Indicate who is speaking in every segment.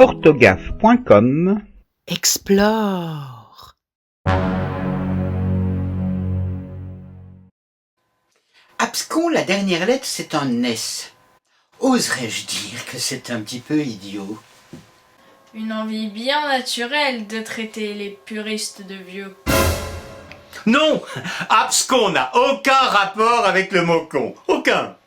Speaker 1: orthographe.com
Speaker 2: Explore.
Speaker 3: Abscon, la dernière lettre, c'est un S. Oserais-je dire que c'est un petit peu idiot?
Speaker 4: Une envie bien naturelle de traiter les puristes de vieux.
Speaker 5: Non, abscon n'a aucun rapport avec le mot con. Aucun.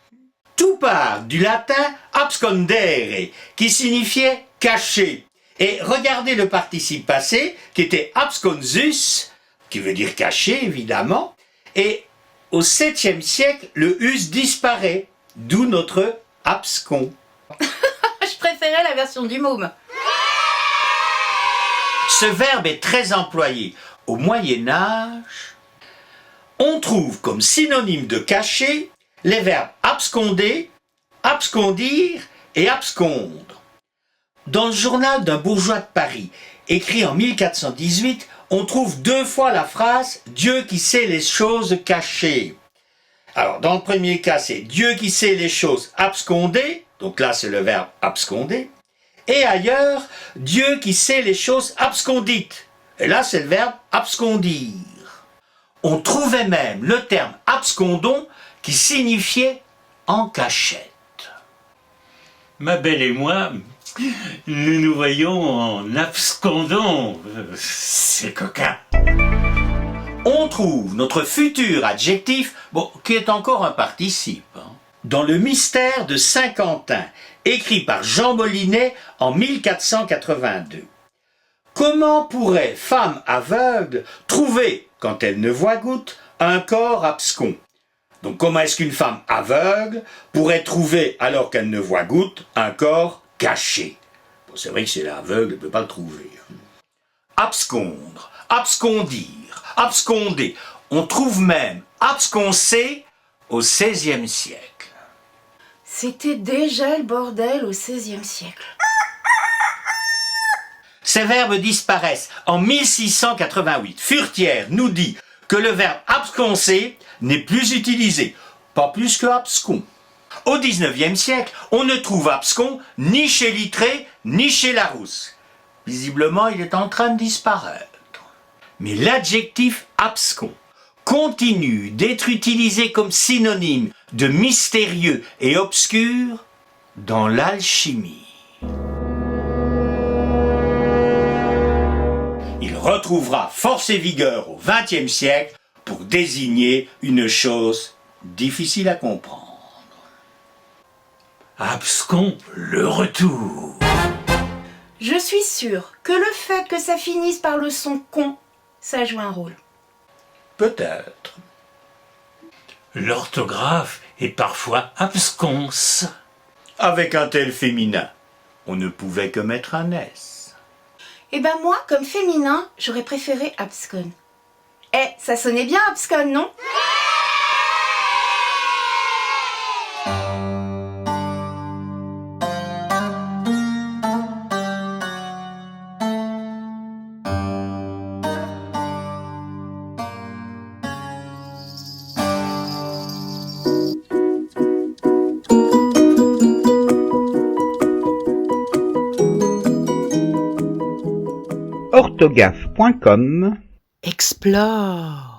Speaker 5: Tout part du latin abscondere, qui signifiait cacher. Et regardez le participe passé, qui était absconsus, qui veut dire cacher, évidemment. Et au 7e siècle, le us disparaît, d'où notre abscon.
Speaker 6: Je préférais la version du môme.
Speaker 5: Ce verbe est très employé. Au Moyen-Âge, on trouve comme synonyme de cacher les verbes absconder, abscondir et abscondre. Dans le journal d'un bourgeois de Paris, écrit en 1418, on trouve 2 fois la phrase « Dieu qui sait les choses cachées ». Alors, dans le premier cas, c'est « Dieu qui sait les choses absconder », donc là c'est le verbe absconder, et ailleurs « Dieu qui sait les choses abscondites », et là c'est le verbe abscondir. On trouvait même le terme abscondon qui signifiait en cachette.
Speaker 7: Ma belle et moi, nous nous voyons en abscondons. C'est coquin.
Speaker 5: On trouve notre futur adjectif, qui est encore un participe, dans le Mystère de Saint-Quentin, écrit par Jean Molinet en 1482. Comment pourrait femme aveugle trouver, quand elle ne voit goutte, un corps abscon? Donc comment est-ce qu'une femme aveugle pourrait trouver, alors qu'elle ne voit goutte, un corps caché? C'est vrai que si elle est aveugle, elle ne peut pas le trouver. Abscondre, abscondir, absconder. On trouve même absconcer au XVIe siècle.
Speaker 6: C'était déjà le bordel au XVIe siècle.
Speaker 5: Ces verbes disparaissent en 1688. Furetière nous dit que le verbe absconcer n'est plus utilisé, pas plus que abscon. Au XIXe siècle, on ne trouve abscon ni chez Littré ni chez Larousse. Visiblement, il est en train de disparaître. Mais l'adjectif abscon continue d'être utilisé comme synonyme de mystérieux et obscur dans l'alchimie. Il retrouvera force et vigueur au XXe siècle pour désigner une chose difficile à comprendre.
Speaker 7: Abscon, le retour.
Speaker 6: Je suis sûre que le fait que ça finisse par le son con, ça joue un rôle.
Speaker 5: Peut-être.
Speaker 7: L'orthographe est parfois absconce.
Speaker 5: Avec un tel féminin, on ne pouvait que mettre un S.
Speaker 6: Eh ben moi, comme féminin, j'aurais préféré abscon. Ça sonnait bien abscon, non?
Speaker 1: orthographe.com
Speaker 2: Explore.